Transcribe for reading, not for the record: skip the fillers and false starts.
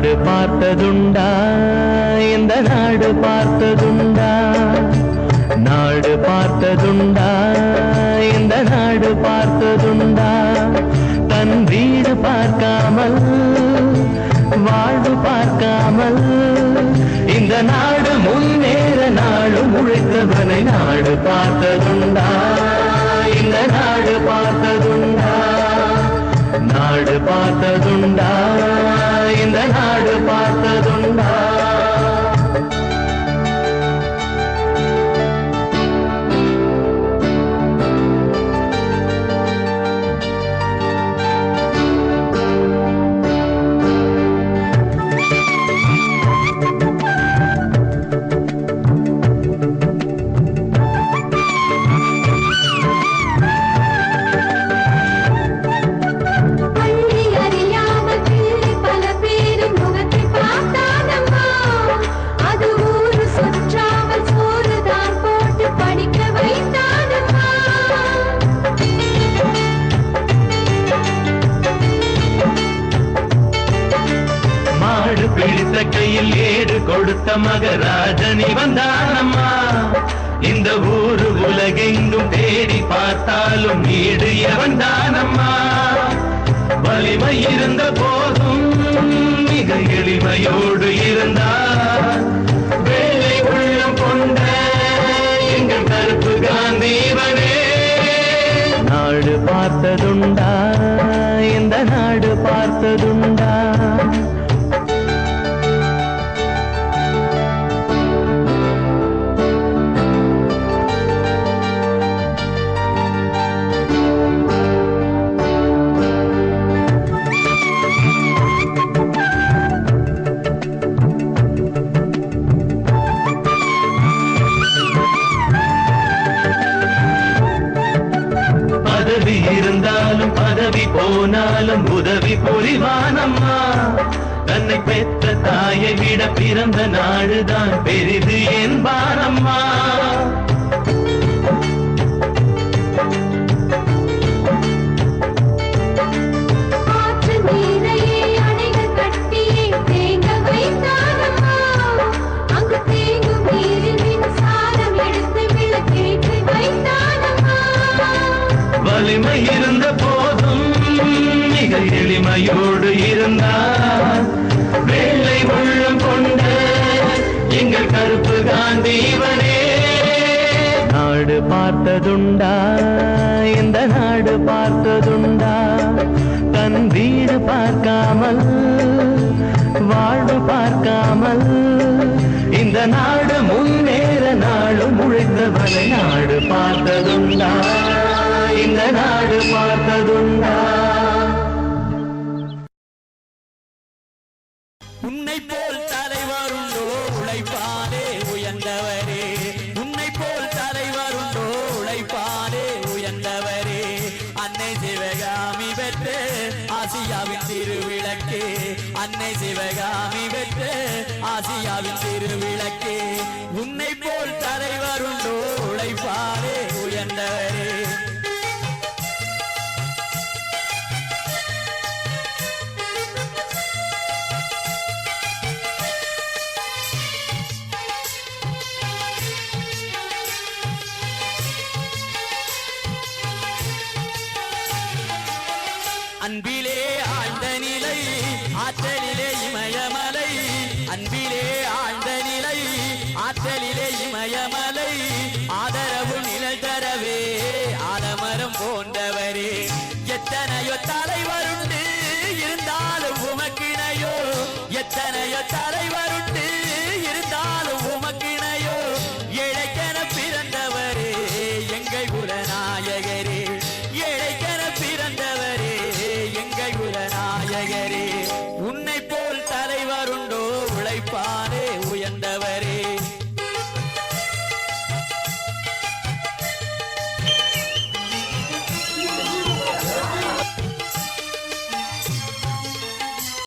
நாடு பார்த்ததுண்டா இந்த நாடு பார்த்ததுண்டா நாடு பார்த்ததுண்டா இந்த நாடு பார்த்ததுண்டா தன் வீடு பார்க்காமல் வாழ்வு பார்க்காமல் இந்த நாடு முன்னேற நாடு உழைத்தவனை நாடு பார்த்ததுண்டா இந்த நாடு பார்த்ததுண்டா நாடு பார்த்ததுண்டா இந்த நாடு பார்த்ததுண்டா பிடித்த கையில் ஏடு கொடுத்த மகராஜனி வந்தானம்மா இந்த ஊரு உலகெங்கும் தேடி பார்த்தாலும் ஈடு எவன்தானம்மா வலிமை இருந்த போதும் மிக எளிமையோடு இருந்தார் வேலை உள்ளம் கொண்ட எங்கள் கருப்பு காந்திவனே நாடு பார்த்ததுண்டா இந்த நாடு பார்த்ததுண்டா பதவி இருந்தாலும் பதவி போனாலும் உதவி புரிவானம்மா தன்னை பெற்ற தாயை விட பிறந்த நாடுதான் பெரிது என்பானம்மா வலிமை இருந்த போதும் மிக எளிமையோடு இருந்தார் வெள்ளை உள்ளம் கொண்ட எங்கள் கருப்பு காந்திவனே நாடு பார்த்ததுண்டா இந்த நாடு பார்த்ததுண்டா தன் வீடு பார்க்காமல் வாழ்வு பார்க்காமல் இந்த நாடு முன்னேற நாளும் உழைத்தவனை நாடு பார்த்ததுண்டா இந்த நாடு பார்த்ததுண்டா உன்னை போல் தலைவருண்டோ உழைப்பானே உயர்ந்தவரே உன்னை போல் தலைவருண்டோ உழைப்பானே உயர்ந்தவரே அன்னை சிவகாமி பெற்று ஆசியாவின் திருவிளக்கே அன்னை சிவகாமி பெற்று ஆசியாவின் திருவிளக்கே உன்னை போல் தலைவருண்டோ உழைப்பானே உயர்ந்தவரே அன்பிலே ஆழ்ந்த நிலை ஆற்றலிலே இமயமலை அன்பிலே ஆழ்ந்த நிலை ஆற்றலிலே இமயமலை ஆதரவு நிழல் தரவே ஆலமரம் போன்றவரே எத்தனையோ தலைவருண்டு இருந்தாலும் உமக்கிணையோ எத்தனையோ தலைவர்